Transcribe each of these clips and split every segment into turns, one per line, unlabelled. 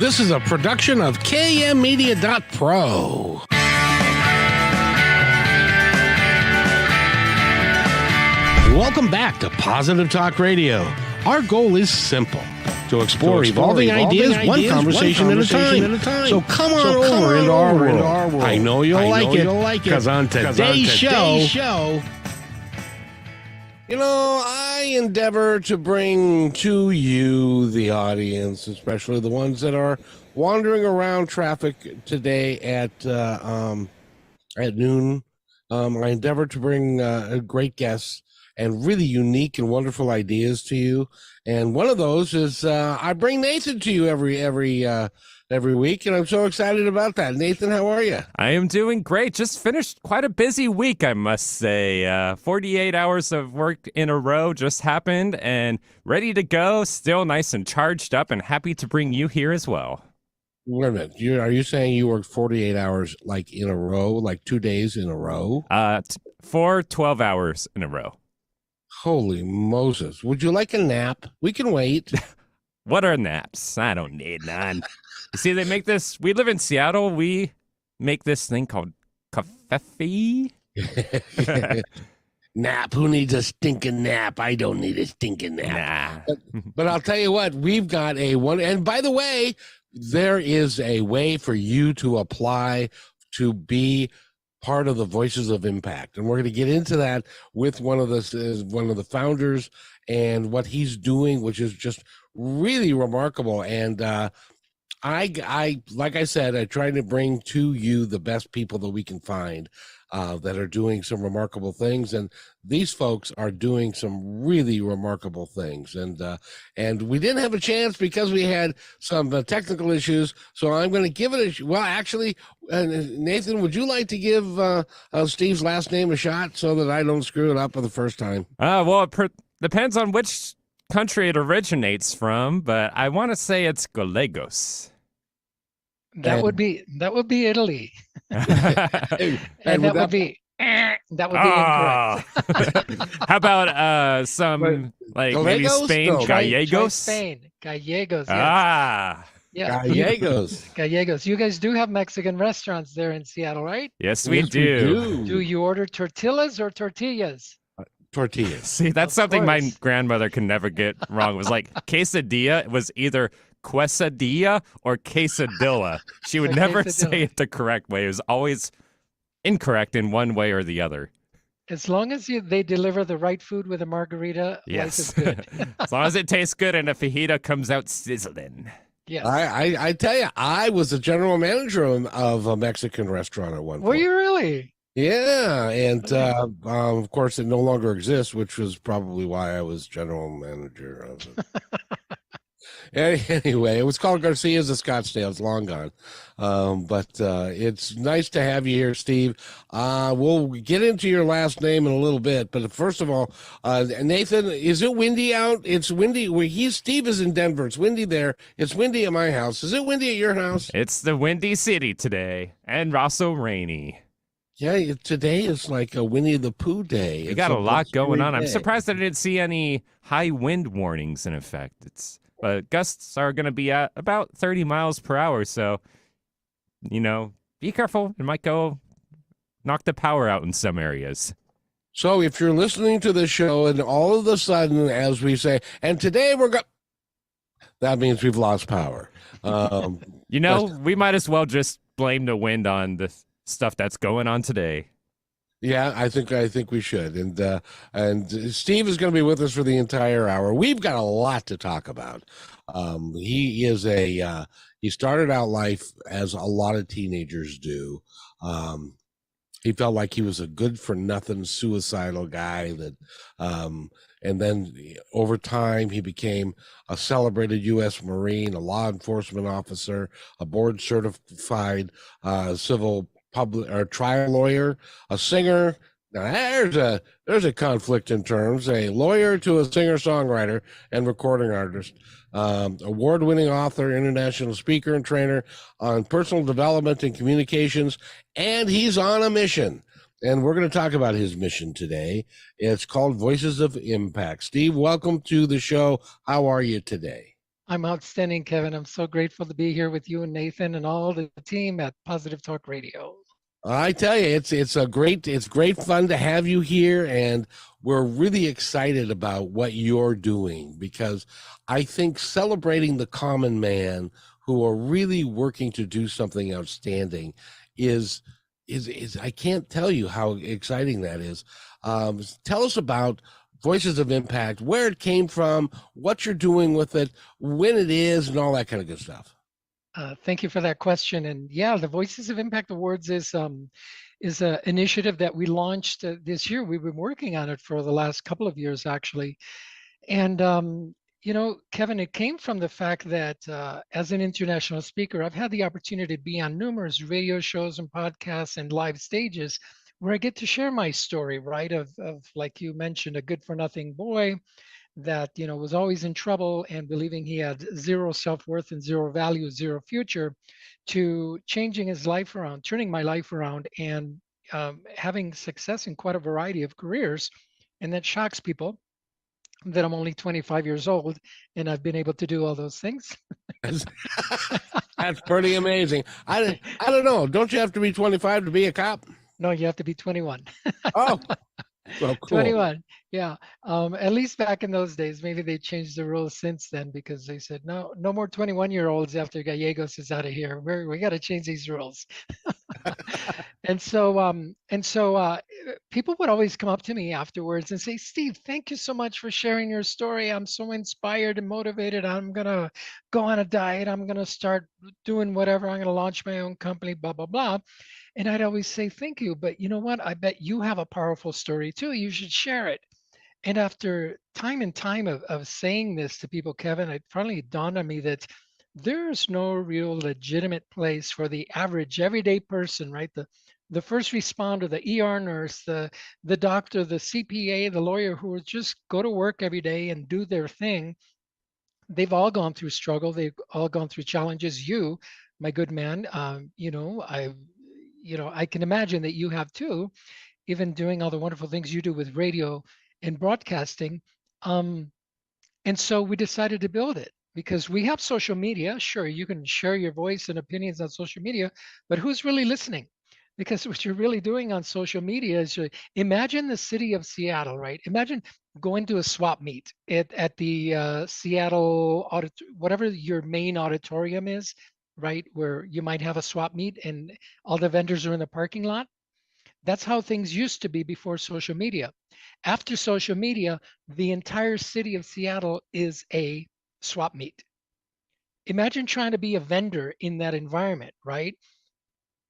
This is a production of KMmedia.pro. Welcome back to Positive Talk Radio. Our goal is simple: to explore evolving ideas one conversation at a time. So come on over into our world. I know you'll like it, because on today's show, you know, I endeavor to bring to you, the audience, especially the ones that are wandering around traffic today at noon. I endeavor to bring great guests and really unique and wonderful ideas to you. And one of those is I bring Nathan to you every week, and I'm so excited about that. Nathan, how are you?
I am doing great. Just finished quite a busy week, I must say. 48 hours of work in a row just happened, and ready to go, still nice and charged up, and happy to bring you here as well.
Wait a minute. Are you saying you worked 48 hours like in a row, like 2 days in a row?
For 12 hours in a row.
Holy Moses. Would you like a nap? We can wait.
What are naps? I don't need none. You see, they make this, we live in Seattle, we make this thing called coffee.
Nap? Who needs a stinking nap? I don't need a stinking nap.
Nah.
But I'll tell you what, we've got and by the way, there is a way for you to apply to be part of the Voices of Impact, and we're going to get into that with one of the founders and what he's doing, which is just really remarkable. And I like I said, I try to bring to you the best people that we can find that are doing some remarkable things, and these folks are doing some really remarkable things. And we didn't have a chance because we had some technical issues. So I'm going to give it actually, Nathan, would you like to give Steve's last name a shot so that I don't screw it up for the first time?
Well, it depends on which country it originates from, but I want to say it's Gallegos.
That would be Italy.
and
that would be incorrect.
How about some like
Gallegos?
maybe Spain?
No.
Gallegos?
Spain. Gallegos. Yes.
Ah.
Yeah.
Gallegos.
Gallegos. You guys do have Mexican restaurants there in Seattle, right?
Yes, we do.
Do you order tortillas or tortillas?
Tortillas.
See, that's
Of
something my
course.
grandmother could never get wrong. It was like quesadilla was either quesadilla or quesadilla. She would
A
never
quesadilla.
say it the correct way. It was always incorrect in one way or the other.
As long as they deliver the right food with a margarita, life is
Yes.
good.
As long as it tastes good and a fajita comes out sizzling.
Yes.
I tell you, I was the general manager of a Mexican restaurant at one point.
Were you really?
Yeah, and of course it no longer exists, which was probably why I was general manager of it. Anyway, it was called Garcia's of Scottsdale. It's long gone, but it's nice to have you here, Steve. We'll get into your last name in a little bit, but first of all, Nathan, is it windy out? It's windy. Steve is in Denver. It's windy there. It's windy at my house. Is it windy at your house?
It's the Windy City today and also rainy.
Yeah, today is like a Winnie the Pooh day.
We got a lot going on. I'm
day.
surprised that I didn't see any high wind warnings in effect. Gusts are going to be at about 30 miles per hour, so, be careful. It might go knock the power out in some areas.
So if you're listening to the show and all of a sudden, as we say, and today that means we've lost power.
We might as well just blame the wind on the stuff that's going on today.
Yeah, I think we should. And Steve is going to be with us for the entire hour. We've got a lot to talk about. He started out life as a lot of teenagers do. He felt like he was a good for nothing suicidal guy and then over time he became a celebrated U.S. Marine, a law enforcement officer, a board certified civil public or trial lawyer, a singer. Now there's a conflict in terms. A lawyer to a singer-songwriter and recording artist, award-winning author, international speaker and trainer on personal development and communications, and he's on a mission. And we're going to talk about his mission today. It's called Voices of Impact. Steve, welcome to the show. How are you today?
I'm outstanding, Kevin. I'm so grateful to be here with you and Nathan and all the team at Positive Talk Radio.
I tell you, it's great fun to have you here, and we're really excited about what you're doing, because I think celebrating the common man who are really working to do something outstanding is I can't tell you how exciting that is. Tell us about Voices of Impact, where it came from, what you're doing with it, when it is, and all that kind of good stuff.
Thank you for that question. And yeah, the Voices of Impact Awards is an initiative that we launched this year. We've been working on it for the last couple of years, actually. And Kevin, it came from the fact that as an international speaker, I've had the opportunity to be on numerous radio shows and podcasts and live stages where I get to share my story, right? Of like you mentioned, a good for nothing boy that was always in trouble and believing he had zero self-worth and zero value, zero future, to changing his life around, turning my life around, and having success in quite a variety of careers. And that shocks people that I'm only 25 years old and I've been able to do all those things.
That's pretty amazing. I don't know. Don't you have to be 25 to be a cop?
No, you have to be 21.
Oh, well, cool.
21. Yeah. At least back in those days, maybe they changed the rules since then, because they said, no more 21-year-olds after Gallegos is out of here. We got to change these rules. And so people would always come up to me afterwards and say, Steve, thank you so much for sharing your story. I'm so inspired and motivated. I'm going to go on a diet. I'm going to start doing whatever. I'm going to launch my own company, blah, blah, blah. And I'd always say, thank you. But you know what? I bet you have a powerful story too. You should share it. And after time and time of saying this to people, Kevin, it finally dawned on me that there's no real legitimate place for the average everyday person, right? The first responder, the ER nurse, the doctor, the CPA, the lawyer, who would just go to work every day and do their thing. They've all gone through struggle. They've all gone through challenges. You, my good man, I can imagine that you have too, even doing all the wonderful things you do with radio and broadcasting. And so we decided to build it because we have social media. Sure, you can share your voice and opinions on social media, but who's really listening? Because what you're really doing on social media is imagine the city of Seattle, right? Imagine going to a swap meet at the Seattle whatever your main auditorium is, right? Where you might have a swap meet and all the vendors are in the parking lot. That's how things used to be before social media. After social media, the entire city of Seattle is a swap meet. Imagine trying to be a vendor in that environment, right?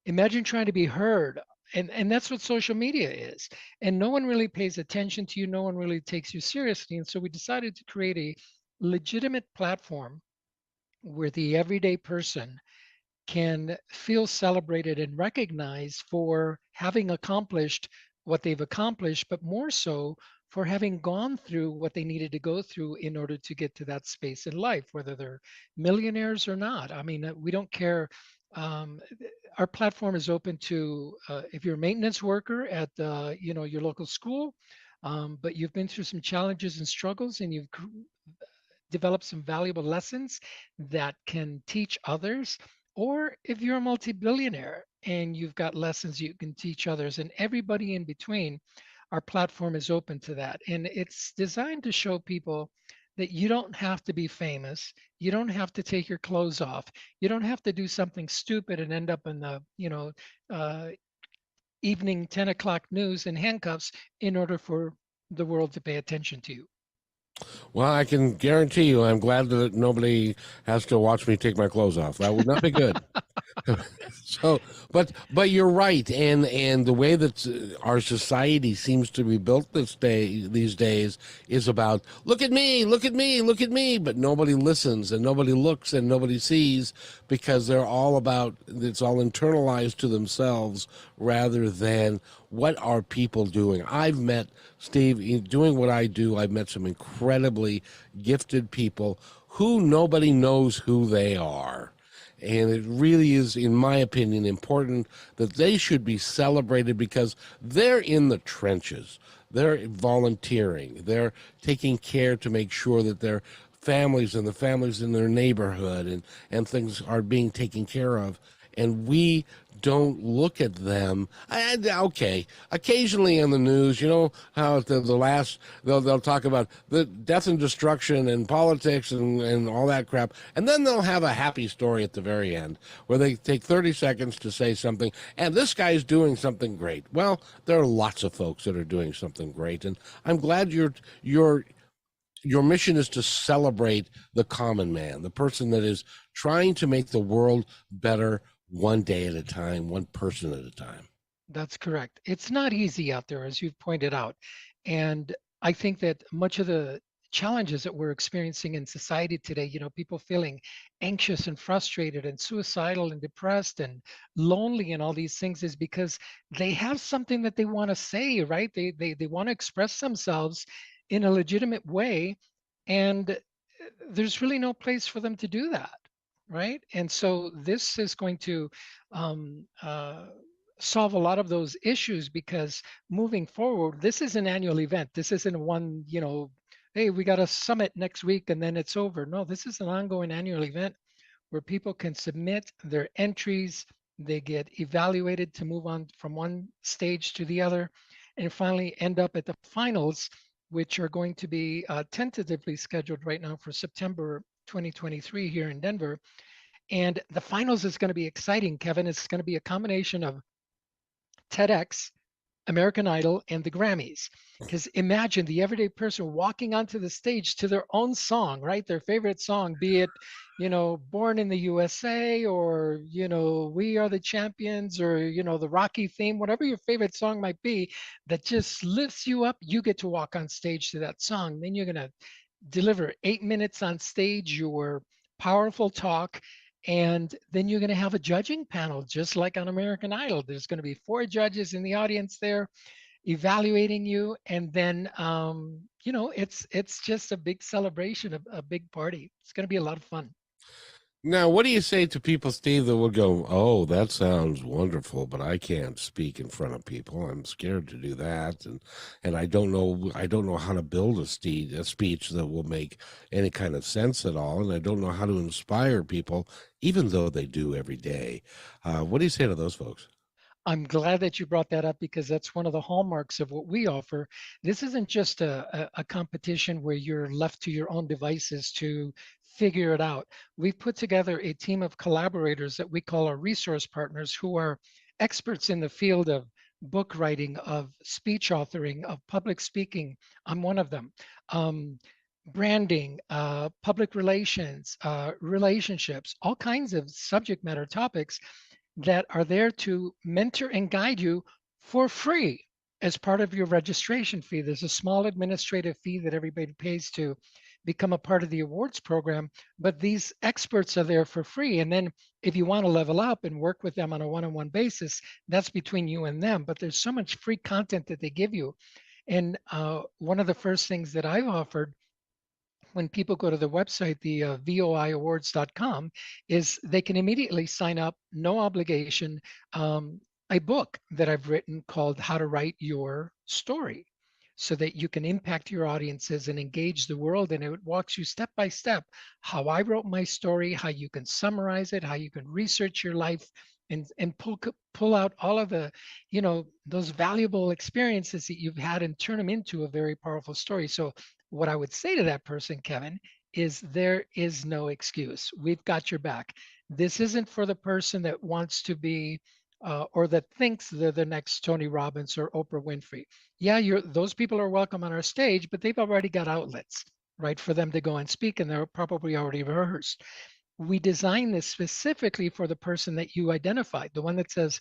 Imagine trying to be heard. And that's what social media is. And no one really pays attention to you. No one really takes you seriously. And so we decided to create a legitimate platform where the everyday person can feel celebrated and recognized for having accomplished what they've accomplished, but more so for having gone through what they needed to go through in order to get to that space in life, whether they're millionaires or not. I mean, we don't care. Our platform is open to if you're a maintenance worker at your local school, but you've been through some challenges and struggles, and you've developed some valuable lessons that can teach others. Or if you're a multi-billionaire and you've got lessons you can teach others, and everybody in between, our platform is open to that. And it's designed to show people that you don't have to be famous. You don't have to take your clothes off. You don't have to do something stupid and end up in the, evening 10 o'clock news in handcuffs in order for the world to pay attention to you.
Well, I can guarantee you, I'm glad that nobody has to watch me take my clothes off. That would not be good. So, but you're right, and the way that our society seems to be built these days is about look at me, look at me, look at me, but nobody listens and nobody looks and nobody sees, because they're all about, it's all internalized to themselves rather than what are people doing. I've met, Steve, in doing what I do, I've met some incredibly gifted people who nobody knows who they are. And it really is, in my opinion, important that they should be celebrated because they're in the trenches. They're volunteering. They're taking care to make sure that their families and the families in their neighborhood, and things are being taken care of, and we don't look at them. Okay, occasionally in the news, you know how at the last they'll talk about the death and destruction and politics and all that crap, and then they'll have a happy story at the very end where they take 30 seconds to say something, and this guy's doing something great. Well, there are lots of folks that are doing something great, and I'm glad your mission is to celebrate the common man, the person that is trying to make the world better one day at a time, one person at a time.
That's correct. It's not easy out there, as you've pointed out. And I think that much of the challenges that we're experiencing in society today, people feeling anxious and frustrated and suicidal and depressed and lonely and all these things, is because they have something that they want to say, right? They want to express themselves in a legitimate way. And there's really no place for them to do that, right? And so this is going to um, uh, solve a lot of those issues, because moving forward, this is an annual event. This isn't one, hey, we got a summit next week and then it's over. No, this is an ongoing annual event where people can submit their entries. They get evaluated to move on from one stage to the other, and finally end up at the finals, which are going to be tentatively scheduled right now for September 2023 here in Denver. And the finals is going to be exciting, Kevin. It's going to be a combination of TEDx, American Idol, and the Grammys. Because imagine the everyday person walking onto the stage to their own song, right? Their favorite song, be it, Born in the USA, or, We Are the Champions, or, the Rocky theme, whatever your favorite song might be, that just lifts you up. You get to walk on stage to that song. Then you're going to deliver 8 minutes on stage, your powerful talk, and then you're going to have a judging panel, just like on American Idol. There's going to be 4 judges in the audience there evaluating you, and then it's just a big celebration, a big party. It's going to be a lot of fun.
Now, what do you say to people, Steve, that would go, "Oh, that sounds wonderful, but I can't speak in front of people. I'm scared to do that, and I don't know how to build a speech that will make any kind of sense at all, and I don't know how to inspire people, even though they do every day." What do you say to those folks?
I'm glad that you brought that up, because that's one of the hallmarks of what we offer. This isn't just a competition where you're left to your own devices to figure it out. We've put together a team of collaborators that we call our resource partners, who are experts in the field of book writing, of speech authoring, of public speaking. I'm one of them. Branding, public relations, relationships, all kinds of subject matter topics that are there to mentor and guide you for free as part of your registration fee. There's a small administrative fee that everybody pays to become a part of the awards program, but these experts are there for free. And then if you want to level up and work with them on a one-on-one basis, that's between you and them. But there's so much free content that they give you. And one of the first things that I've offered when people go to the website, the voiawards.com, is they can immediately sign up, no obligation, a book that I've written called How to Write Your Story, so that you can impact your audiences and engage the world. And it walks you step by step how I wrote my story, how you can summarize it, how you can research your life, and pull out all of the, those valuable experiences that you've had and turn them into a very powerful story. So what I would say to that person, Kevin, is there is no excuse. We've got your back. This isn't for the person that wants to be or that thinks they're the next Tony Robbins or Oprah Winfrey. Yeah, those people are welcome on our stage, but they've already got outlets, right, for them to go and speak, and they're probably already rehearsed. We designed this specifically for the person that you identified, the one that says,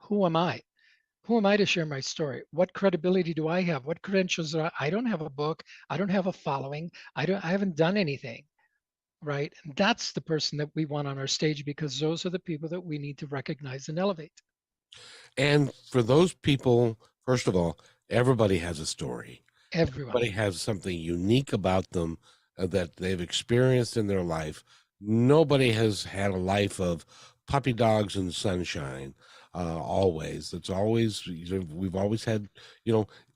who am I? Who am I to share my story? What credibility do I have? What credentials are I don't have a book. I don't have a following. I haven't done anything, right? And that's the person that we want on our stage, because those are the people that we need to recognize and elevate.
And for those people, first of all, everybody has a story.
Everyone.
Everybody has something unique about them that they've experienced in their life. Nobody has had a life of puppy dogs and sunshine. Always. It's always, we've always had,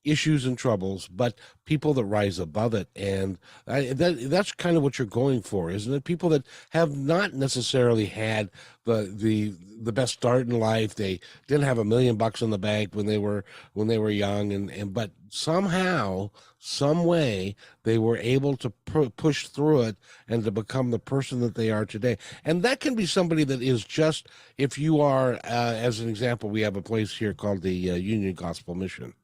issues and troubles, but people that rise above it. And that's kind of what you're going for, isn't it? People that have not necessarily had the best start in life. They didn't have $1 million in the bank when they were young, and but somehow, some way, they were able to push through it and to become the person that they are today. And that can be somebody that is just, if you are, as an example, we have a place here called the Union Gospel Mission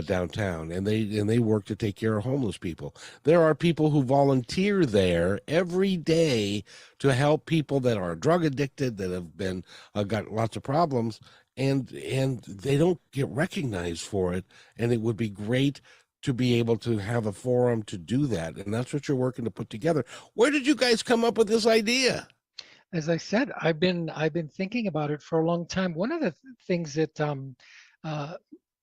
downtown, and they work to take care of homeless people. There are people who volunteer there every day to help people that are drug addicted, that have been got lots of problems, and they don't get recognized for it. And it would be great to be able to have a forum to do that, and that's what you're working to put together. Where did you guys come up with this idea?
As I said, I've been thinking about it for a long time. One of the things that uh,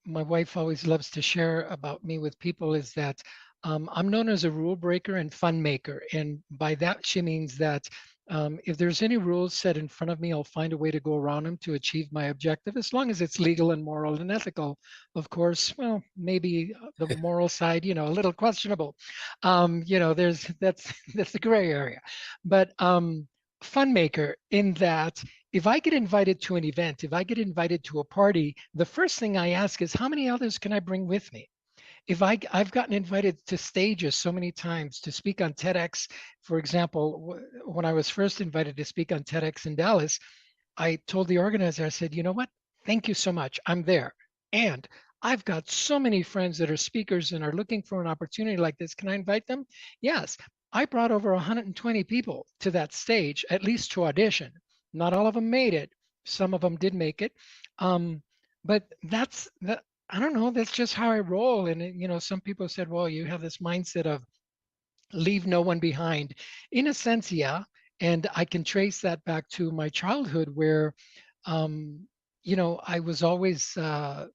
my wife always loves to share about me with people is that I'm known as a rule breaker and fun maker, and by that she means that if there's any rules set in front of me, I'll find a way to go around them to achieve my objective, as long as it's legal and moral and ethical. Of course, well, maybe the moral side, a little questionable. There's that's the gray area, but fun maker in that if I get invited to an event, if I get invited to a party, the first thing I ask is how many others can I bring with me? If I've gotten invited to stages so many times to speak on TEDx, for example, when I was first invited to speak on TEDx in Dallas, I told the organizer, I said, you know what? Thank you so much. I'm there. And I've got so many friends that are speakers and are looking for an opportunity like this. Can I invite them? Yes. I brought over 120 people to that stage, at least to audition. Not all of them made it. Some of them did make it. Um, but that's that. I don't know. That's just how I roll. And some people said, "Well, you have this mindset of leave no one behind." In a sense, yeah. And I can trace that back to my childhood, where, um, I was always I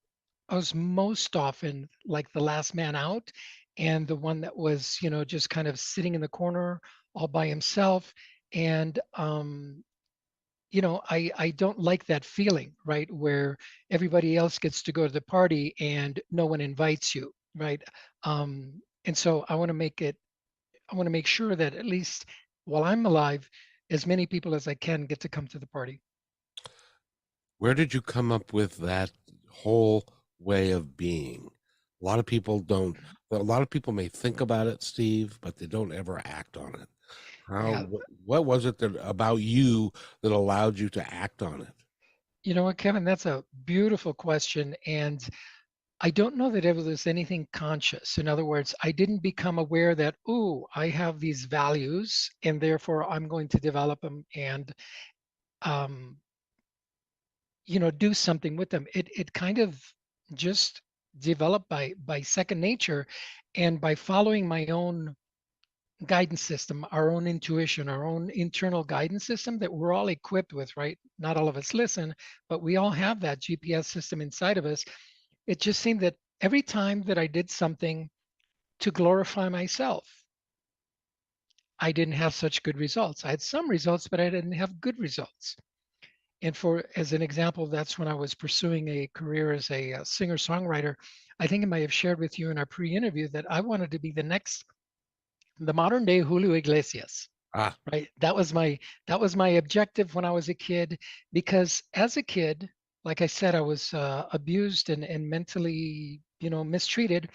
was most often like the last man out, and the one that was, just kind of sitting in the corner all by himself. And I don't like that feeling, right? Where everybody else gets to go to the party and no one invites you, right? And so I want to make sure that at least while I'm alive, as many people as I can get to come to the party.
Where did you come up with that whole way of being? A lot of people don't. A lot of people may think about it, Steve, but they don't ever act on it. How?
Yeah.
What was it that about you that allowed you to act on it?
You know what, Kevin? That's a beautiful question. And I don't know that it was anything conscious. In other words, I didn't become aware that, oh, I have these values and therefore I'm going to develop them and, um, do something with them. It kind of just developed by second nature, and by following my own guidance system, our own intuition, our own internal guidance system that we're all equipped with, right? Not all of us listen, but we all have that GPS system inside of us. It just seemed that every time that I did something to glorify myself, I didn't have such good results. I had some results, but I didn't have good results. And as an example, that's when I was pursuing a career as a singer-songwriter. I think I might have shared with you in our pre-interview that I wanted to be the modern day Julio Iglesias.
Ah,
Right. That was my objective when I was a kid, because as a kid, like I said, I was abused and mentally, mistreated.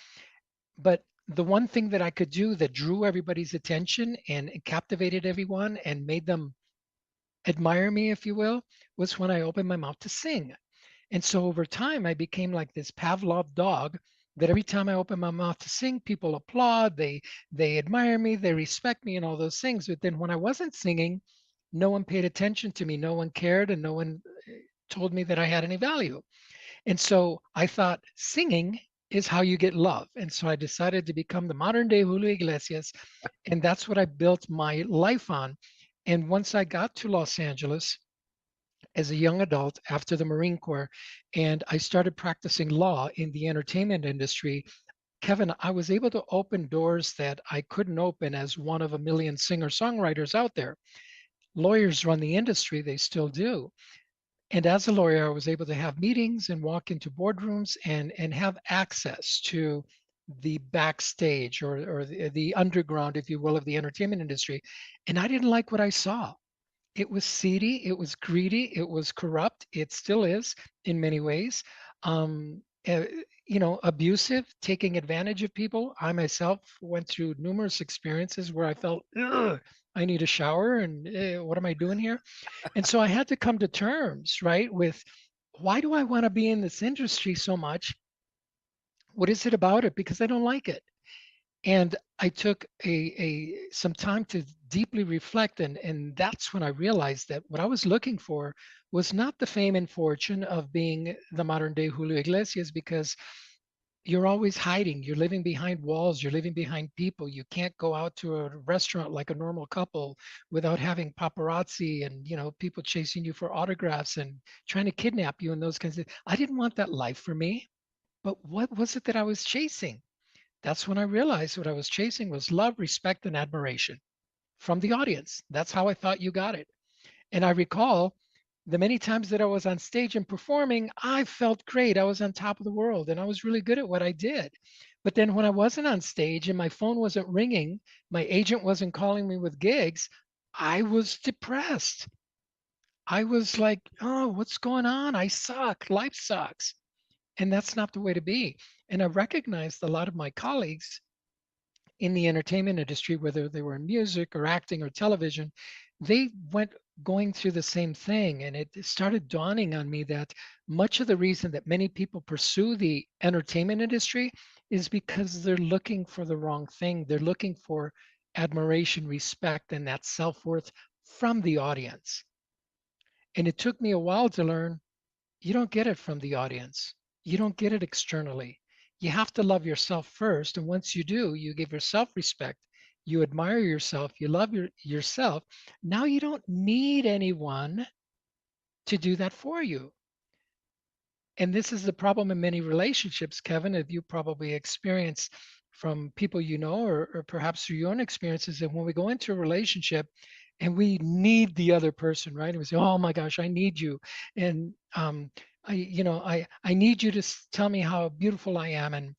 But the one thing that I could do that drew everybody's attention and captivated everyone and made them admire me, if you will, was when I opened my mouth to sing. And so over time, I became like this Pavlov dog that every time I open my mouth to sing, people applaud, they admire me, they respect me, and all those things. But then when I wasn't singing, no one paid attention to me, no one cared, and no one told me that I had any value. And so I thought singing is how you get love. And so I decided to become the modern day Julio Iglesias, and that's what I built my life on. And once I got to Los Angeles, as a young adult after the Marine Corps, and I started practicing law in the entertainment industry. Kevin, I was able to open doors that I couldn't open as one of a million singer-songwriters out there. Lawyers run the industry, they still do. And as a lawyer, I was able to have meetings and walk into boardrooms and have access to the backstage or the underground, if you will, of the entertainment industry. And I didn't like what I saw. It was seedy, it was greedy, it was corrupt. It still is in many ways. Um, uh, Abusive, taking advantage of people. I myself went through numerous experiences where I felt, "Ugh, I need a shower and what am I doing here?" And so I had to come to terms, right, with why do I want to be in this industry so much? What is it about it? Because I don't like it. And I took a some time to deeply reflect, and that's when I realized that what I was looking for was not the fame and fortune of being the modern day Julio Iglesias, because you're always hiding. You're living behind walls. You're living behind people. You can't go out to a restaurant like a normal couple without having paparazzi and people chasing you for autographs and trying to kidnap you and those kinds of. I didn't want that life for me. But what was it that I was chasing? That's when I realized what I was chasing was love, respect, and admiration from the audience. That's how I thought you got it. And I recall the many times that I was on stage and performing, I felt great. I was on top of the world and I was really good at what I did. But then when I wasn't on stage and my phone wasn't ringing, my agent wasn't calling me with gigs, I was depressed. I was like, oh, what's going on? I suck. Life sucks. And that's not the way to be. And I recognized a lot of my colleagues in the entertainment industry, whether they were in music or acting or television, they went going through the same thing. And it started dawning on me that much of the reason that many people pursue the entertainment industry is because they're looking for the wrong thing. They're looking for admiration, respect, and that self worth from the audience. And it took me a while to learn you don't get it from the audience. You don't get it externally. You have to love yourself first. And once you do, you give yourself respect. You admire yourself. You love yourself. Now you don't need anyone to do that for you. And this is the problem in many relationships, Kevin, that you probably experienced from people you know, or perhaps through your own experiences, that when we go into a relationship and we need the other person, right? And we say, oh my gosh, I need you. And I need you to tell me how beautiful I am and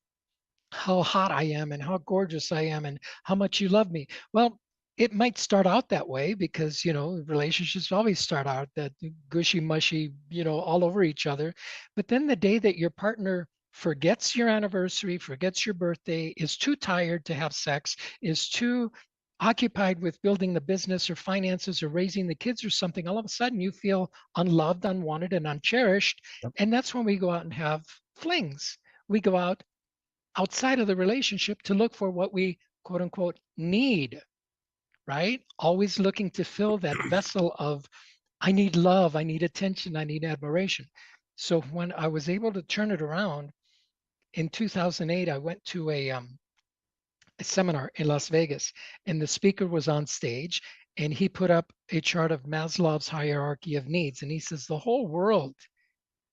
how hot I am and how gorgeous I am and how much you love me. Well, it might start out that way because, relationships always start out that gushy mushy, all over each other. But then the day that your partner forgets your anniversary, forgets your birthday, is too tired to have sex, is too occupied with building the business or finances or raising the kids or something, all of a sudden you feel unloved, unwanted, and uncherished.
Yep.
And that's when we go out and have flings. We go out outside of the relationship to look for what we quote unquote need, right? Always looking to fill that vessel of, I need love, I need attention, I need admiration. So when I was able to turn it around in 2008, I went to a seminar in Las Vegas, and the speaker was on stage and he put up a chart of Maslow's hierarchy of needs. And he says, the whole world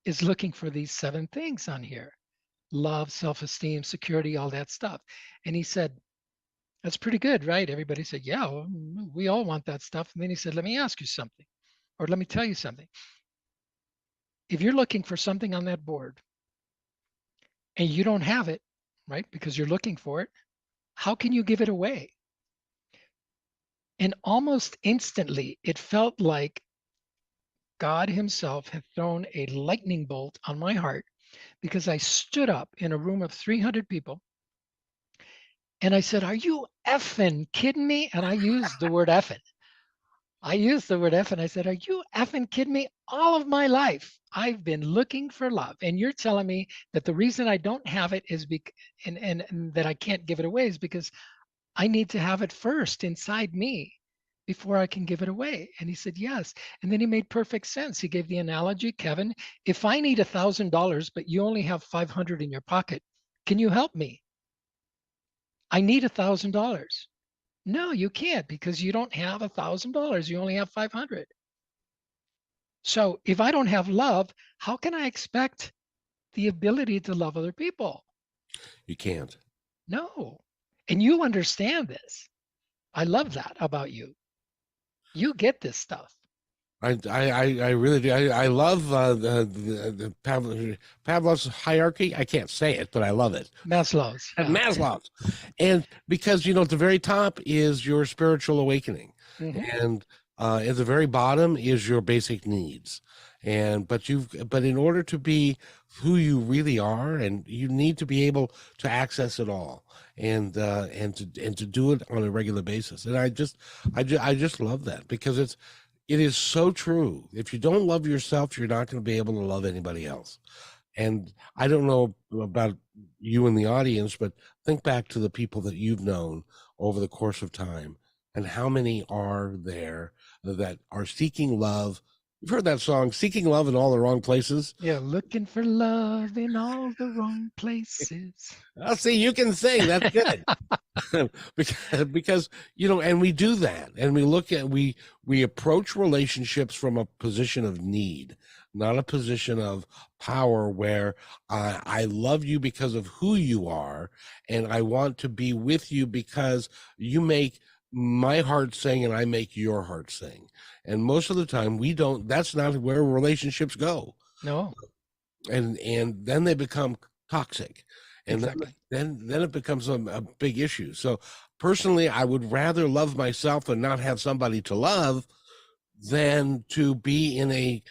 is looking for these 7 things on here: love, self-esteem, security, all that stuff. And he said, that's pretty good, right? Everybody said, yeah, well, we all want that stuff. And then he said, let me ask you something, or let me tell you something. If you're looking for something on that board and you don't have it, right, because you're looking for it, how can you give it away? And almost instantly, it felt like God himself had thrown a lightning bolt on my heart, because I stood up in a room of 300 people and I said, are you effing kidding me? And I used the word effing. I used the word effing. I said, are you effing kidding me? All of my life, I've been looking for love. And you're telling me that the reason I don't have it is because, and that I can't give it away is because I need to have it first inside me before I can give it away. And he said, yes. And then he made perfect sense. He gave the analogy, Kevin, if I need $1,000, but you only have 500 in your pocket, can you help me? I need $1,000. No, you can't, because you don't have $1,000. You only have 500. So if I don't have love, how can I expect the ability to love other people?
You can't.
No. And you understand this. I love that about you. You get this stuff.
I really do. I love the Pavlov's hierarchy. I can't say it, but I love it.
Maslow's.
And
Yeah.
Maslow's, and because at the very top is your spiritual awakening,
Mhm.
and at the very bottom is your basic needs. But in order to be who you really are, and you need to be able to access it all, and to do it on a regular basis. And I just love that, because it is so true. If you don't love yourself, you're not going to be able to love anybody else. And I don't know about you in the audience, but think back to the people that you've known over the course of time, and how many are there that are seeking love. You've heard that song, Seeking Love in All the Wrong Places.
Yeah, looking for love in all the wrong places.
Oh, see, you can sing. That's good. because and we do that, and we approach relationships from a position of need, not a position of power, where I love you because of who you are, and I want to be with you because you make my heart sing and I make your heart sing. And most of the time that's not where relationships go.
No,
And then they become toxic, and
exactly.
then it becomes a big issue. So personally, I would rather love myself and not have somebody to love than to be in a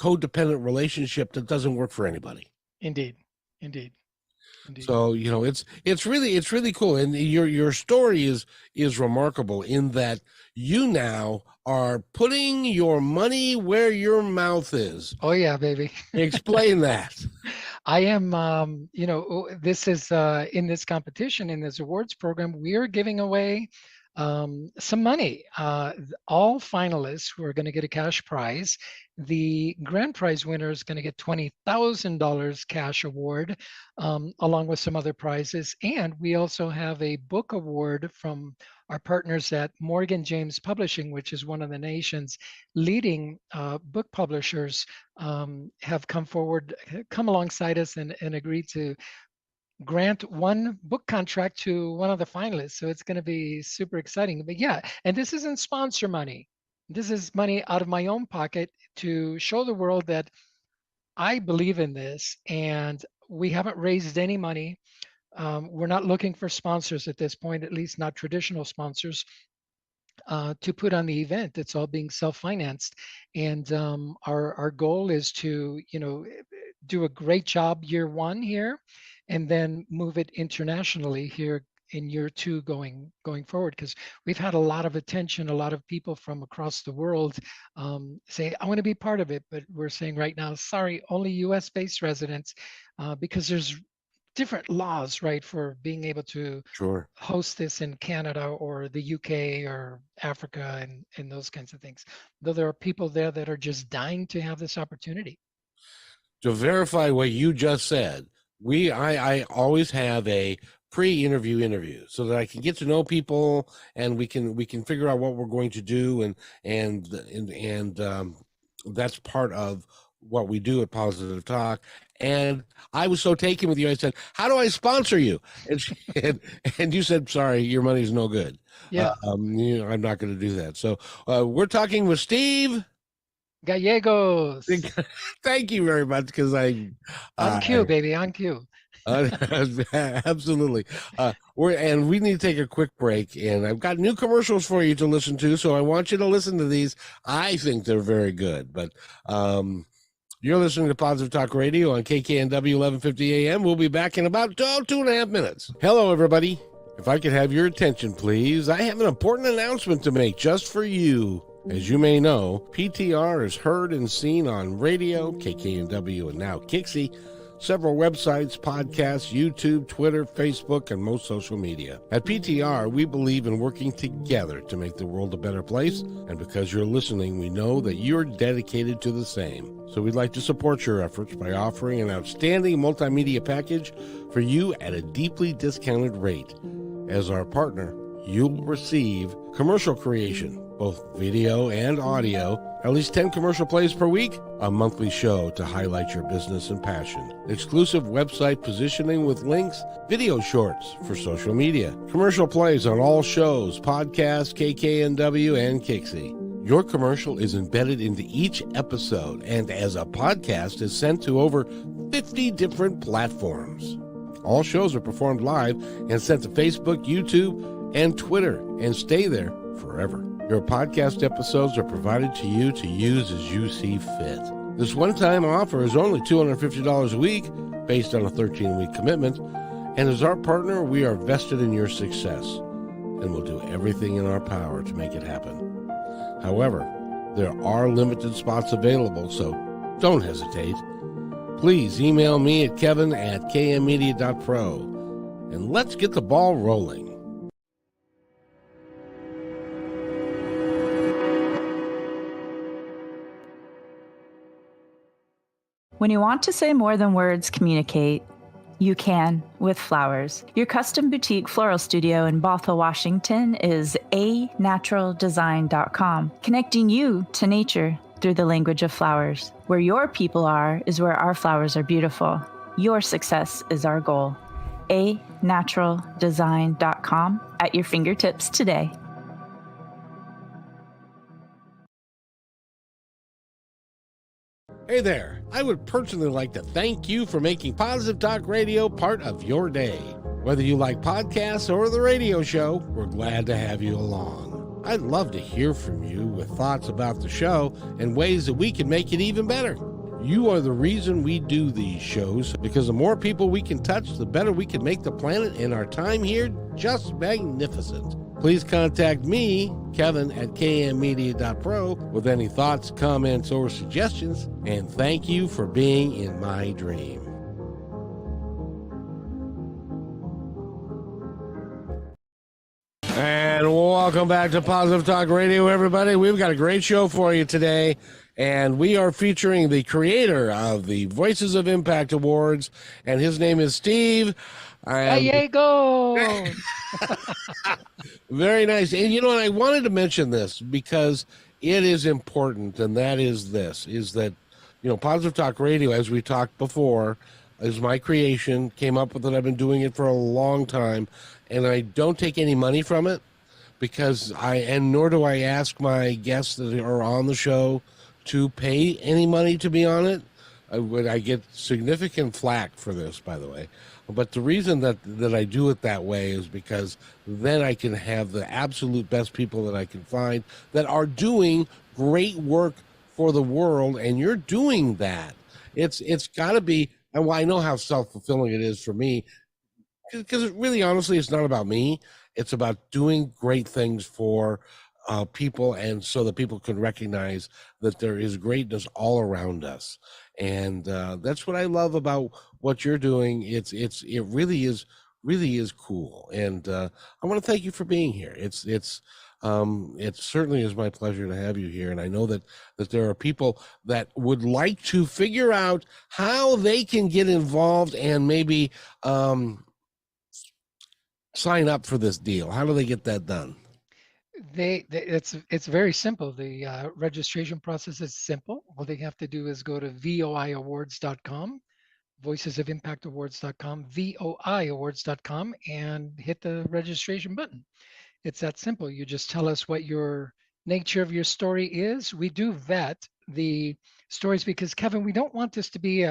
codependent relationship that doesn't work for anybody.
Indeed. Indeed. Indeed.
So it's really cool, and your story is remarkable in that you now are putting your money where your mouth is.
Oh yeah, baby.
Explain that.
I am, this is in this competition, in this awards program, we are giving away some money. All finalists who are going to get a cash prize. The grand prize winner is going to get $20,000 cash award, along with some other prizes. And we also have a book award from our partners at Morgan James Publishing, which is one of the nation's leading book publishers, have come forward, come alongside us, and agreed to grant one book contract to one of the finalists. So it's going to be super exciting. But yeah, and this isn't sponsor money. This is money out of my own pocket to show the world that I believe in this, and we haven't raised any money. We're not looking for sponsors at this point, at least not traditional sponsors, to put on the event. It's all being self-financed, and our goal is to do a great job year one here, and then move it internationally here in year two going forward, because we've had a lot of attention. A lot of people from across the world say, I want to be part of it, but we're saying right now, sorry, only US based residents, because there's different laws, right, for being able to
Sure.
host this in Canada or the UK or Africa, and those kinds of things. Though there are people there that are just dying to have this opportunity.
To verify what you just said, I always have a pre-interview so that I can get to know people, and we can figure out what we're going to do, and that's part of what we do at Positive Talk. And I was so taken with you, I said, how do I sponsor you? And you said, sorry, your money's no good.
Yeah.
I'm not going to do that. So we're talking with Steve
Gallegos.
Thank you very much, because
On cue, baby, on cue.
Absolutely. We need to take a quick break, and I've got new commercials for you to listen to, so I want you to listen to these. I think they're very good, but you're listening to Positive Talk Radio on KKNW 1150 AM. We'll be back in about 2.5 minutes. Hello, everybody. If I could have your attention, please. I have an important announcement to make just for you. As you may know, PTR is heard and seen on radio, KKNW, and now Kixie, several websites, podcasts, YouTube, Twitter, Facebook, and most social media. At PTR, we believe in working together to make the world a better place, and because you're listening, we know that you're dedicated to the same. So we'd like to support your efforts by offering an outstanding multimedia package for you at a deeply discounted rate. As our partner, you'll receive commercial creation, both video and audio, at least 10 commercial plays per week, a monthly show to highlight your business and passion, exclusive website positioning with links, video shorts for social media, commercial plays on all shows, podcasts, KKNW, and Kixie. Your commercial is embedded into each episode and as a podcast is sent to over 50 different platforms. All shows are performed live and sent to Facebook, YouTube, and Twitter and stay there forever. Your podcast episodes are provided to you to use as you see fit. This one-time offer is only $250 a week based on a 13-week commitment. And as our partner, we are vested in your success and will do everything in our power to make it happen. However, there are limited spots available, so don't hesitate. Please email me at kevin@kmmedia.pro and let's get the ball rolling.
When you want to say more than words communicate, you can with flowers. Your custom boutique floral studio in Bothell, Washington is anaturaldesign.com, connecting you to nature through the language of flowers. Where your people are is where our flowers are beautiful. Your success is our goal. anaturaldesign.com at your fingertips today.
Hey there, I would personally like to thank you for making Positive Talk Radio part of your day. Whether you like podcasts or the radio show, we're glad to have you along. I'd love to hear from you with thoughts about the show and ways that we can make it even better. You are the reason we do these shows, because the more people we can touch, the better we can make the planet and our time here just magnificent. Please contact me, Kevin@kmmedia.pro, with any thoughts, comments, or suggestions, and thank you for being in my dream. And welcome back to Positive Talk Radio, everybody. We've got a great show for you today, and we are featuring the creator of the Voices of Impact Awards, and his name is Steve.
Gallegos.
Very nice. And you know what, I wanted to mention this because it is important, and that is this, is that, you know, Positive Talk Radio, as we talked before, is my creation, came up with it. I've been doing it for a long time, and I don't take any money from it because nor do I ask my guests that are on the show to pay any money to be on it. I get significant flack for this, by the way. But the reason that I do it that way is because then I can have the absolute best people that I can find that are doing great work for the world, and you're doing that. It's got to be, and I know how self-fulfilling it is for me, because really, honestly, it's not about me. It's about doing great things for people, and so that people can recognize that there is greatness all around us. And that's what I love about what you're doing. It really is cool. And I want to thank you for being here. It certainly is my pleasure to have you here. And I know that there are people that would like to figure out how they can get involved and maybe sign up for this deal. How do they get that done?
It's very simple. The registration process is simple. All they have to do is go to voiawards.com, voicesofimpactawards.com, voiawards.com, and hit the registration button. It's that simple. You just tell us what your nature of your story is. We do vet the stories because, Kevin, we don't want this to be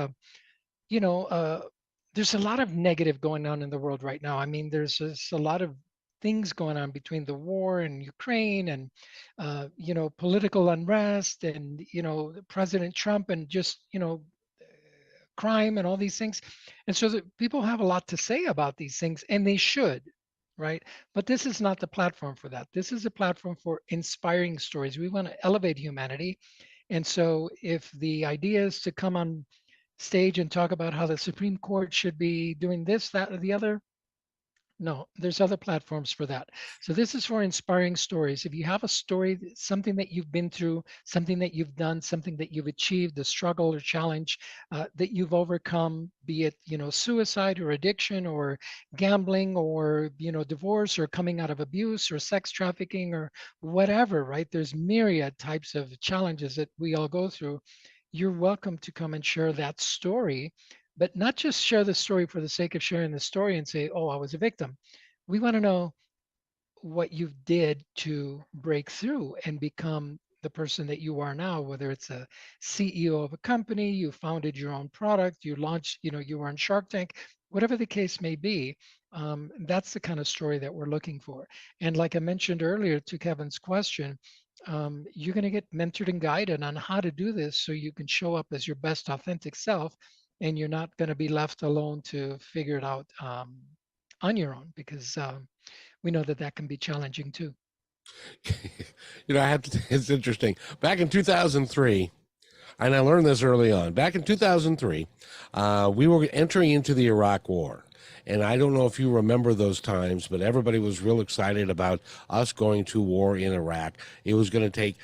there's a lot of negative going on in the world right now. I mean, there's just a lot of things going on between the war in Ukraine and, political unrest and, President Trump and just, crime and all these things. And so that people have a lot to say about these things, and they should, right? But this is not the platform for that. This is a platform for inspiring stories. We want to elevate humanity. And so if the idea is to come on stage and talk about how the Supreme Court should be doing this, that, or the other, no, there's other platforms for that. So this is for inspiring stories. If you have a story, something that you've been through, something that you've done, something that you've achieved, a struggle or challenge that you've overcome, be it, suicide or addiction or gambling or, divorce or coming out of abuse or sex trafficking or whatever, right? There's myriad types of challenges that we all go through. You're welcome to come and share that story, but not just share the story for the sake of sharing the story and say, oh, I was a victim. We want to know what you did to break through and become the person that you are now, whether it's a CEO of a company, you founded your own product, you launched, you were on Shark Tank, whatever the case may be. That's the kind of story that we're looking for. And like I mentioned earlier to Kevin's question, you're going to get mentored and guided on how to do this so you can show up as your best authentic self, and you're not going to be left alone to figure it out on your own, because we know that that can be challenging too.
I have to. It's interesting. Back in 2003, and I learned this early on. Back in 2003, we were entering into the Iraq War. And I don't know if you remember those times, but everybody was real excited about us going to war in Iraq. It was going to take,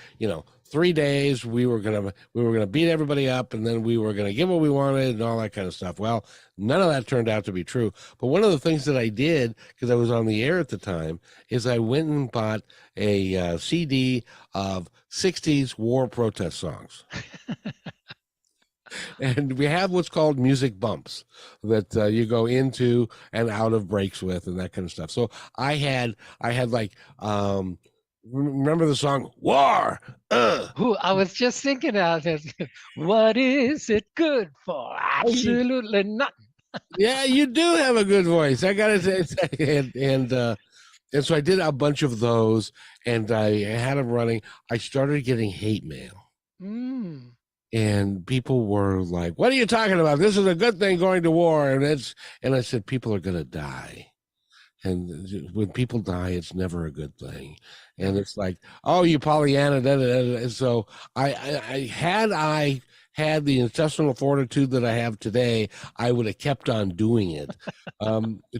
3 days. We were gonna beat everybody up, and then we were gonna get what we wanted and all that kind of stuff. Well, none of that turned out to be true. But one of the things that I did, because I was on the air at the time, is I went and bought a CD of 60s war protest songs. And we have what's called music bumps that you go into and out of breaks with, and that kind of stuff. So I had like, remember the song "War"?
Who I was just thinking of this. What is it good for? Absolutely nothing.
Yeah, you do have a good voice. I gotta say, and so I did a bunch of those, and I had them running. I started getting hate mail. And people were like, "What are you talking about? This is a good thing, going to war." And I said, people are going to die. And when people die, it's never a good thing. And it's like, oh, you Pollyanna. Da, da, da. And so I had the intestinal fortitude that I have today, I would have kept on doing it,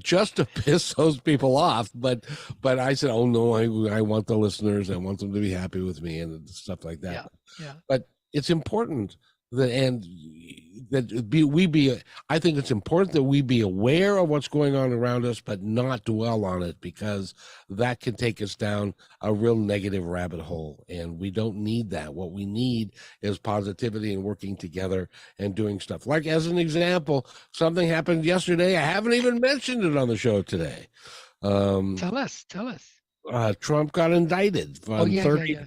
just to piss those people off. But I said, oh no, I want the listeners. I want them to be happy with me and stuff like that.
Yeah.
But it's important that I think it's important that we be aware of what's going on around us, but not dwell on it, because that can take us down a real negative rabbit hole, and we don't need that. What we need is positivity and working together and doing stuff. Like, as an example, something happened yesterday. I haven't even mentioned it on the show today.
Tell us.
Trump got indicted on 30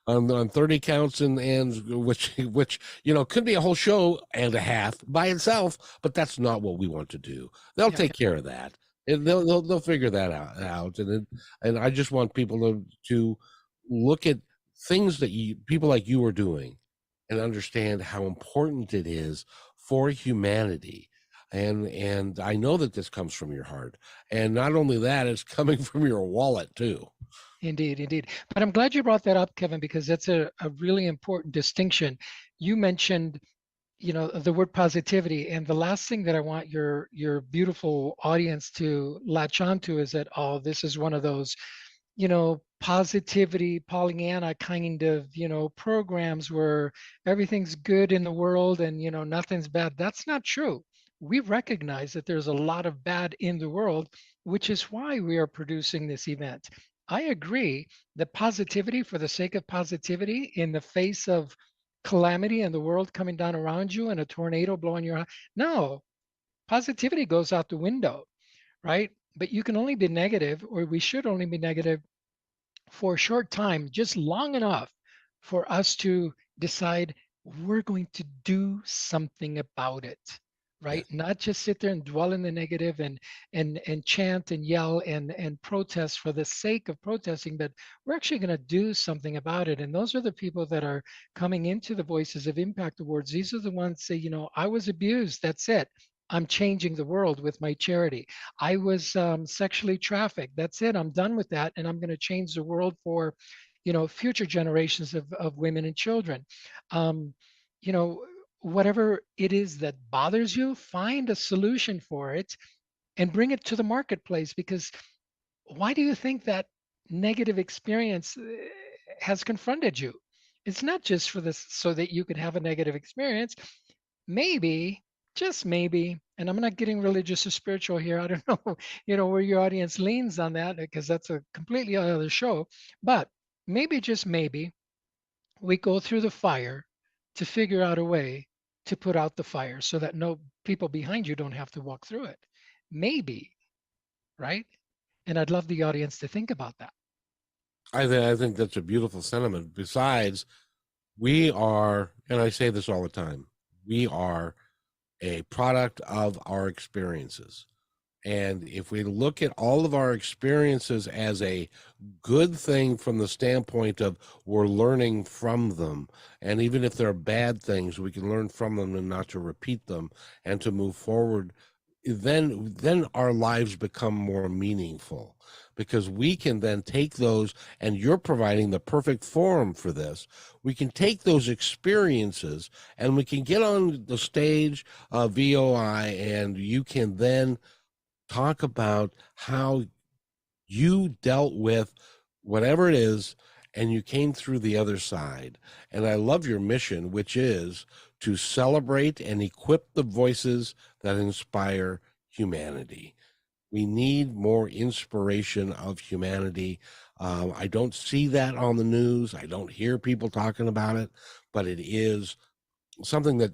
on 30 counts, and which could be a whole show and a half by itself, but that's not what we want to do. They'll take care of that. And they'll figure that out. And I just want people to look at things that people like you are doing and understand how important it is for humanity. And I know that this comes from your heart. And not only that, it's coming from your wallet too.
Indeed. But I'm glad you brought that up, Kevin, because that's a really important distinction. You mentioned, the word positivity, and the last thing that I want your beautiful audience to latch onto is that, oh, this is one of those, positivity, Pollyanna kind of, programs where everything's good in the world and, nothing's bad. That's not true. We recognize that there's a lot of bad in the world, which is why we are producing this event. I agree that positivity for the sake of positivity in the face of calamity and the world coming down around you and a tornado blowing your house. No, positivity goes out the window, right? But you can only be negative, or we should only be negative for a short time, just long enough for us to decide we're going to do something about it, right? Not just sit there and dwell in the negative and chant and yell and protest for the sake of protesting, but we're actually going to do something about it. And those are the people that are coming into the Voices of Impact Awards. These are the ones say, I was abused, that's it, I'm changing the world with my charity. I was sexually trafficked, that's it, I'm done with that, and I'm going to change the world for future generations of women and children. Whatever it is that bothers you, find a solution for it and bring it to the marketplace. Because why do you think that negative experience has confronted you? It's not just for this so that you could have a negative experience. Maybe, just maybe, and I'm not getting religious or spiritual here, I don't know where your audience leans on that, because that's a completely other show. But maybe, just maybe, we go through the fire to figure out a way to put out the fire so that no people behind you don't have to walk through it. Maybe, right? And I'd love the audience to think about that.
I think that's a beautiful sentiment. Besides, we are, and I say this all the time, we are a product of our experiences. And if we look at all of our experiences as a good thing from the standpoint of we're learning from them, and even if they're bad things, we can learn from them and not to repeat them and to move forward, then our lives become more meaningful, because we can then take those, and you're providing the perfect forum for this. We can take those experiences and we can get on the stage of VOI, and you can then talk about how you dealt with whatever it is and you came through the other side. And I love your mission, which is to celebrate and equip the voices that inspire humanity. We need more inspiration of humanity. I don't see that on the news. I don't hear people talking about it, but it is something that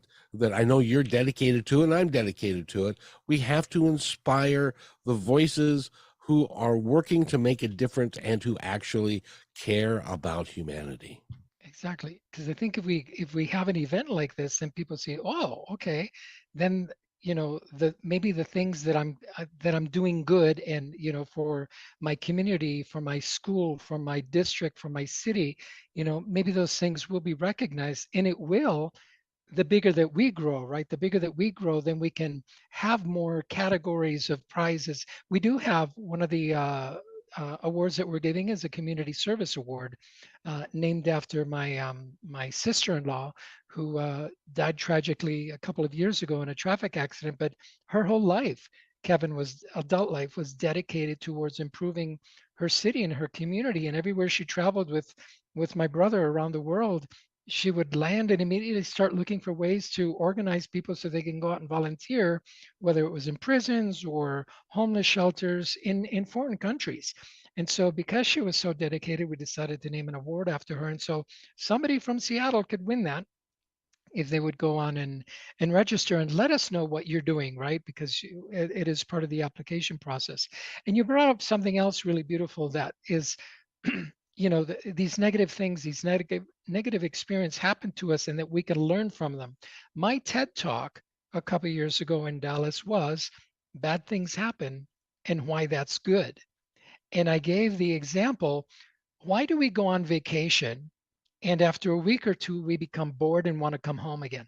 I know you're dedicated to, and I'm dedicated to it. We have to inspire the voices who are working to make a difference and to actually care about humanity.
Exactly, because I think if we have an event like this and people say, "Oh, okay," then the maybe the things that I'm doing good, and for my community, for my school, for my district, for my city, maybe those things will be recognized, and it will. The bigger that we grow, right? The bigger that we grow, then we can have more categories of prizes. We do have one of the awards that we're giving is a community service award, named after my sister-in-law, who died tragically a couple of years ago in a traffic accident. But her whole life, Kevin, was adult life was dedicated towards improving her city and her community. And everywhere she traveled with my brother around the world, she would land and immediately start looking for ways to organize people so they can go out and volunteer, whether it was in prisons or homeless shelters in foreign countries. And so because she was so dedicated, we decided to name an award after her. And so somebody from Seattle could win that if they would go on and register and let us know what you're doing, right? Because it is part of the application process. And you brought up something else really beautiful, that is, these negative things, these negative experience happen to us, and that we can learn from them. My TED talk a couple of years ago in Dallas was bad things happen and why that's good. And I gave the example, why do we go on vacation and after a week or two, we become bored and want to come home again?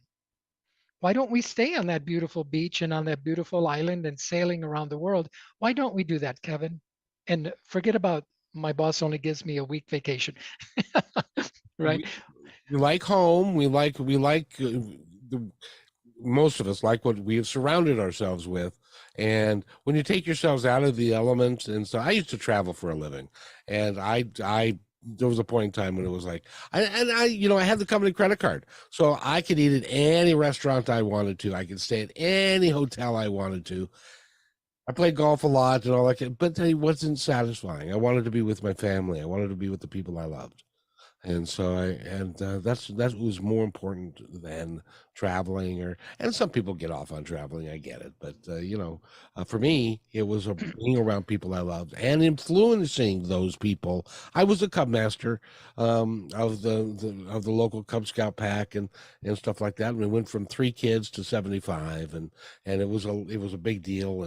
Why don't we stay on that beautiful beach and on that beautiful island and sailing around the world? Why don't we do that, Kevin? And forget about my boss only gives me a week vacation, right?
We like home. We like the, most of us like what we have surrounded ourselves with. And when you take yourselves out of the elements, and so I used to travel for a living, and I there was a point in time when it was like, I had the company credit card, so I could eat at any restaurant I wanted to. I could stay at any hotel I wanted to. I played golf a lot and all that, but it wasn't satisfying. I wanted to be with my family. I wanted to be with the people I loved. And so that was more important than traveling. And some people get off on traveling, I get it, but for me it was being around people I loved and influencing those people. I was a Cub master of the local Cub Scout pack and stuff like that. And we went from 3 kids to 75, and it was a big deal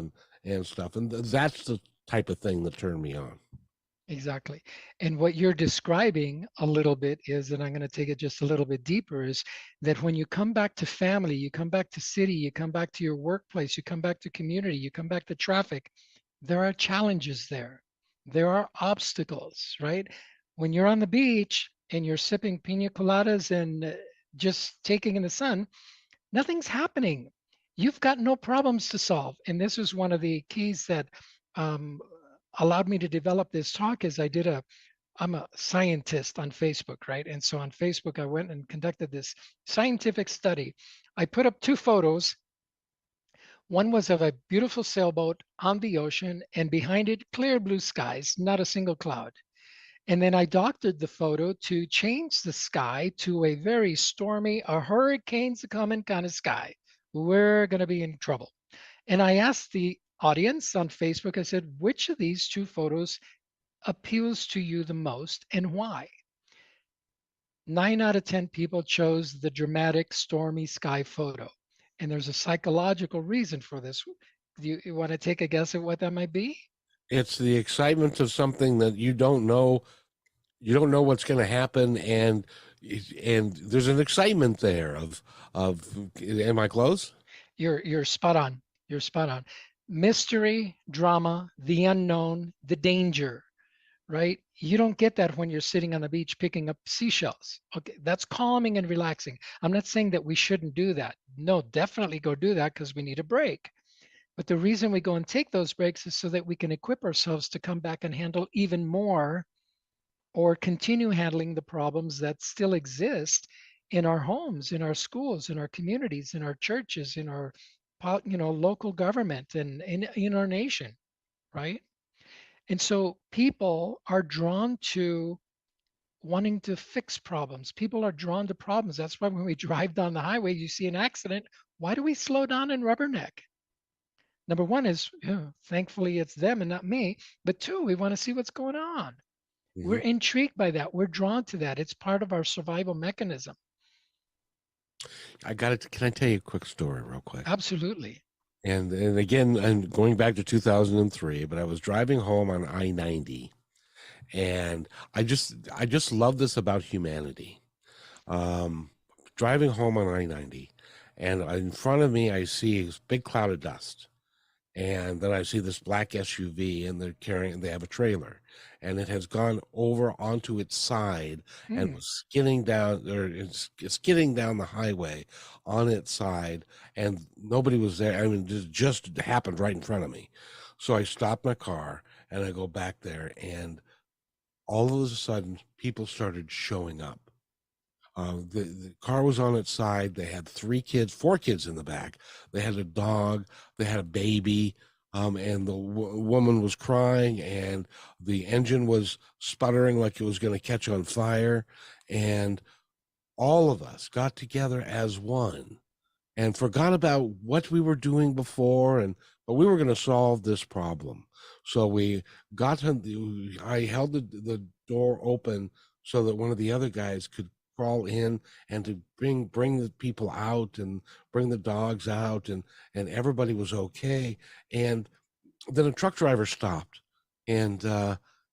and stuff, and that's the type of thing that turned me on.
Exactly. And what you're describing a little bit is, and I'm going to take it just a little bit deeper, is that when you come back to family, you come back to city, you come back to your workplace, you come back to community, you come back to traffic, there are challenges there. There are obstacles, right? When you're on the beach and you're sipping pina coladas and just taking in the sun, nothing's happening. You've got no problems to solve. And this is one of the keys that um, allowed me to develop this talk. Is I'm a scientist on Facebook, right? And so on Facebook, I went and conducted this scientific study. I put up 2 photos. One was of a beautiful sailboat on the ocean, and behind it, clear blue skies, not a single cloud. And then I doctored the photo to change the sky to a very stormy, a hurricane's coming kind of sky. We're going to be in trouble. And I asked the audience on Facebook, I said, which of these 2 photos appeals to you the most and why? 9 out of 10 people chose the dramatic, stormy sky photo. And there's a psychological reason for this. Do you want to take a guess at what that might be?
It's the excitement of something that you don't know. You don't know what's going to happen, and there's an excitement there of. Am I close?
You're spot on. You're spot on. Mystery, drama, the unknown, the danger, right? You don't get that when you're sitting on the beach picking up seashells. Okay, that's calming and relaxing. I'm not saying that we shouldn't do that. No, definitely go do that because we need a break. But the reason we go and take those breaks is so that we can equip ourselves to come back and handle even more or continue handling the problems that still exist in our homes, in our schools, in our communities, in our churches, in our local government and in our nation, right? And so people are drawn to wanting to fix problems. People are drawn to problems. That's why when we drive down the highway, you see an accident. Why do we slow down and rubberneck? Number one is, thankfully, it's them and not me. But two, we want to see what's going on. We're
Mhm.
intrigued by that. We're drawn to that. It's part of our survival mechanism.
I got it. Can I tell you a quick story, real quick?
Absolutely.
And again, I'm going back to 2003, but I was driving home on I-90, and I just love this about humanity. Um, Driving home on I-90, and in front of me, I see this big cloud of dust. And then I see this black SUV, and they have a trailer, and it has gone over onto its side and was skidding down, or it's skidding down the highway on its side, and nobody was there. I mean, it just happened right in front of me. So I stopped my car and I go back there, and all of a sudden, people started showing up. The car was on its side. They had four kids in the back. They had a dog. They had a baby. And the woman was crying, and the engine was sputtering like it was going to catch on fire. And all of us got together as one and forgot about what we were doing before, but we were going to solve this problem. So we I held the door open so that one of the other guys could crawl in and to bring the people out and bring the dogs out, and everybody was okay. And then a truck driver stopped, and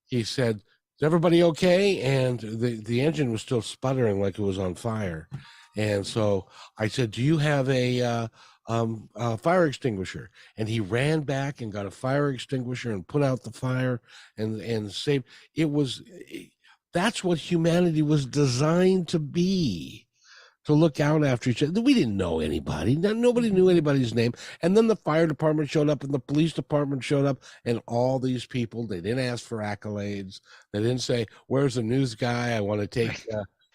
he said, "Is everybody okay?" And the engine was still sputtering like it was on fire. And so I said, "Do you have a fire extinguisher?" And he ran back and got a fire extinguisher and put out the fire and saved. It was That's what humanity was designed to be, to look out after each other. We didn't know anybody. Nobody knew anybody's name. And then the fire department showed up and the police department showed up, and all these people, they didn't ask for accolades. They didn't say, "Where's the news guy? I want to take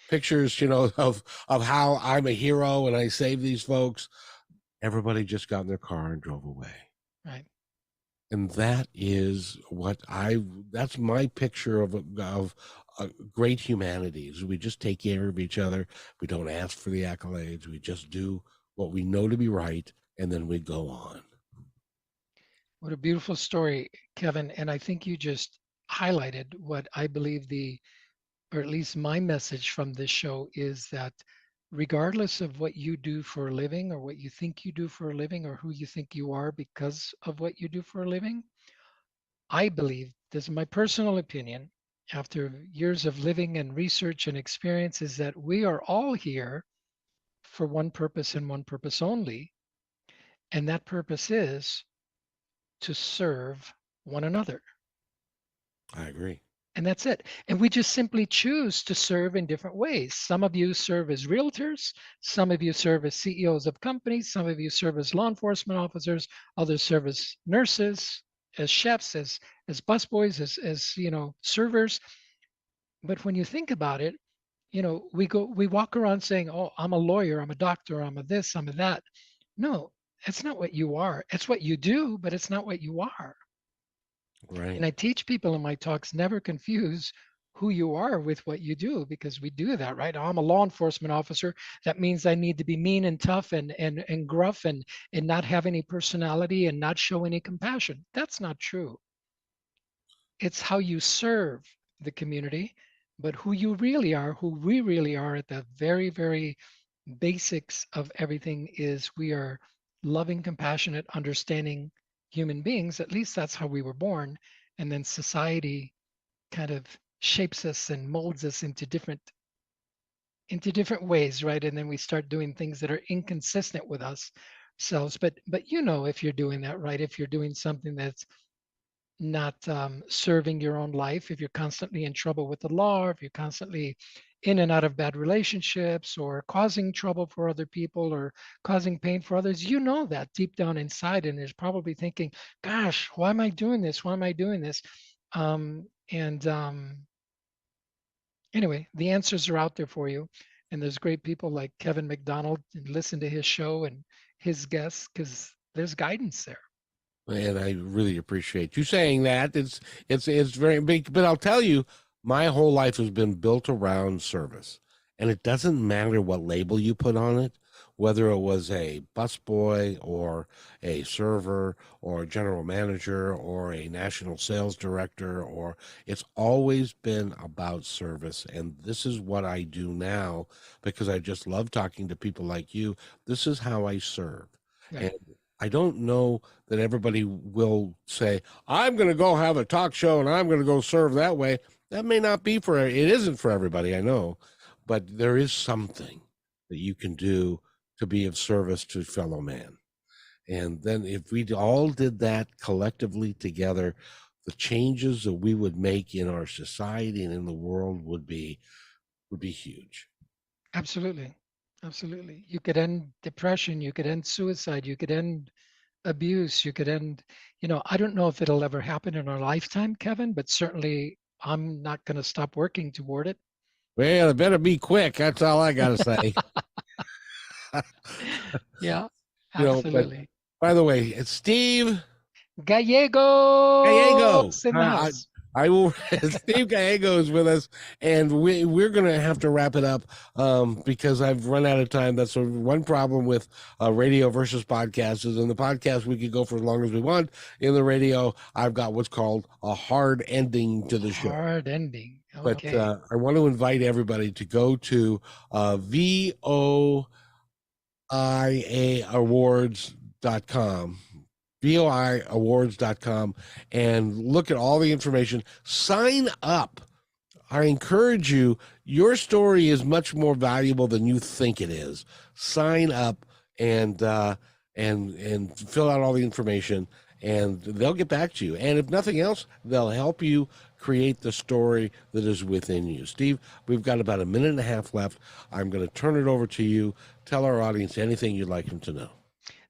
pictures, of how I'm a hero and I saved these folks." Everybody just got in their car and drove away.
Right.
And that's my picture of great humanity. Is we just take care of each other. We don't ask for the accolades. We just do what we know to be right, and then we go on.
What a beautiful story, Kevin. And I think you just highlighted what I believe or at least my message from this show is that regardless of what you do for a living or what you think you do for a living or who you think you are because of what you do for a living, I believe, this is my personal opinion, after years of living and research and experience, is that we are all here for one purpose and one purpose only. And that purpose is to serve one another.
I agree.
And that's it. And we just simply choose to serve in different ways. Some of you serve as realtors, some of you serve as CEOs of companies, some of you serve as law enforcement officers, others serve as nurses, as chefs, as busboys, as servers. But when you think about it, we walk around saying, "Oh, I'm a lawyer, I'm a doctor, I'm a this, I'm a that." No, that's not what you are. It's what you do, but it's not what you are.
Right.
And I teach people in my talks, never confuse who you are with what you do, because we do that, right? I'm a law enforcement officer. That means I need to be mean and tough and gruff and not have any personality and not show any compassion. That's not true. It's how you serve the community, but who you really are, who we really are at the very, very basics of everything is we are loving, compassionate, understanding human beings. At least that's how we were born. And then society kind of shapes us and molds us into different ways, right? And then we start doing things that are inconsistent with us selves. But if you're doing that, right? If you're doing something that's not serving your own life, if you're constantly in trouble with the law, if you're constantly in and out of bad relationships or causing trouble for other people or causing pain for others, that deep down inside and is probably thinking, gosh, why am I doing this? Why am I doing this? And Anyway, the answers are out there for you. And there's great people like Kevin McDonald, and listen to his show and his guests because there's guidance there.
And I really appreciate you saying that. It's very big, but I'll tell you, my whole life has been built around service, and it doesn't matter what label you put on it, whether it was a busboy or a server or a general manager or a national sales director, or it's always been about service. And this is what I do now because I just love talking to people like you. This is how I serve.
Right.
And I don't know that everybody will say, I'm going to go have a talk show and I'm going to go serve that way. That may not be it isn't for everybody, I know, but there is something that you can do to be of service to fellow man. And then if we all did that collectively together, the changes that we would make in our society and in the world would be huge.
Absolutely. Absolutely. You could end depression, you could end suicide, you could end abuse, you could end, I don't know if it'll ever happen in our lifetime, Kevin, but certainly I'm not going to stop working toward it.
Well, it better be quick. That's all I got to say.
Yeah, absolutely.
By the way, it's Steve
Gallegos in the house.
I will. Steve Gallegos with us, and we're going to have to wrap it up because I've run out of time. That's one problem with radio versus podcast is in the podcast we could go for as long as we want. In the radio, I've got what's called a hard ending to the show.
Hard ending. Okay.
But I want to invite everybody to go to voiaawards.com. voiawards.com and look at all the information. Sign up. I encourage you. Your story is much more valuable than you think it is. Sign up and fill out all the information, and they'll get back to you. And if nothing else, they'll help you create the story that is within you. Steve, we've got about a minute and a half left. I'm going to turn it over to you. Tell our audience anything you'd like them to know.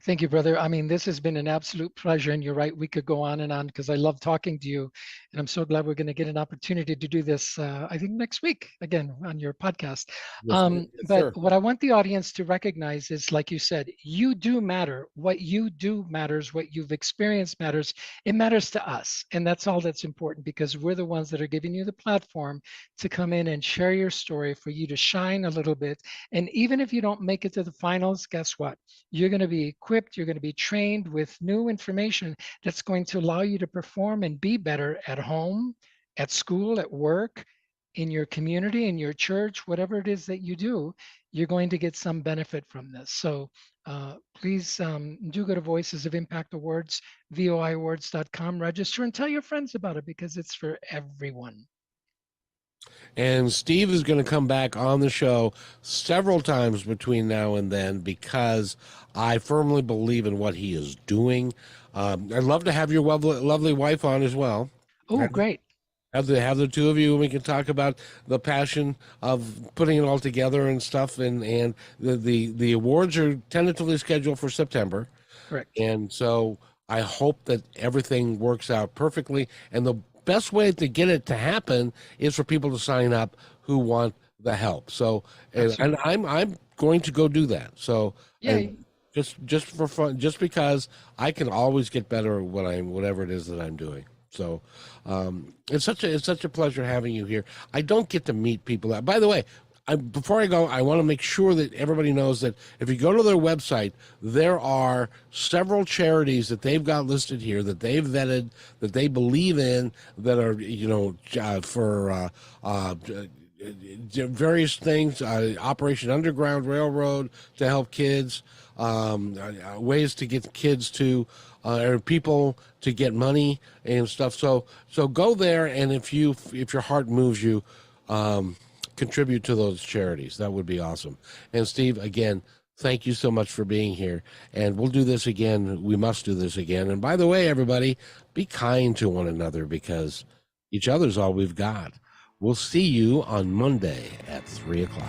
Thank you, brother. I mean, this has been an absolute pleasure. And you're right, we could go on and on because I love talking to you. And I'm so glad we're going to get an opportunity to do this, I think, next week, again, on your podcast.
Yes,
but what I want the audience to recognize is, like you said, you do matter. What you do matters. What you've experienced matters. It matters to us. And that's all that's important because we're the ones that are giving you the platform to come in and share your story for you to shine a little bit. And even if you don't make it to the finals, guess what? You're going to be equipped, you're going to be trained with new information that's going to allow you to perform and be better at home, at school, at work, in your community, in your church, whatever it is that you do, you're going to get some benefit from this. So please do go to Voices of Impact Awards, voiawards.com, register and tell your friends about it because it's for everyone.
And Steve is going to come back on the show several times between now and then because I firmly believe in what he is doing. I'd love to have your lovely wife on as well.
Oh, great.
Have the two of you, and we can talk about the passion of putting it all together and stuff. And the awards are tentatively scheduled for September.
Correct.
And so I hope that everything works out perfectly. And the best way to get it to happen is for people to sign up who want the help. So, and I'm going to go do that. So, just for fun, just because I can always get better at whatever it is that I'm doing. So, it's such a pleasure having you here. I don't get to meet people. By the way, before I go, I want to make sure that everybody knows that if you go to their website, there are several charities that they've got listed here that they've vetted, that they believe in, that are, for various things, Operation Underground Railroad to help kids, ways to get kids to, or people to get money and stuff. So go there, and if your heart moves you, contribute to those charities. That would be awesome. And Steve, again, thank you so much for being here. And we'll do this again. We must do this again. And by the way, everybody, be kind to one another, because each other's all we've got. We'll see you on Monday at 3 o'clock.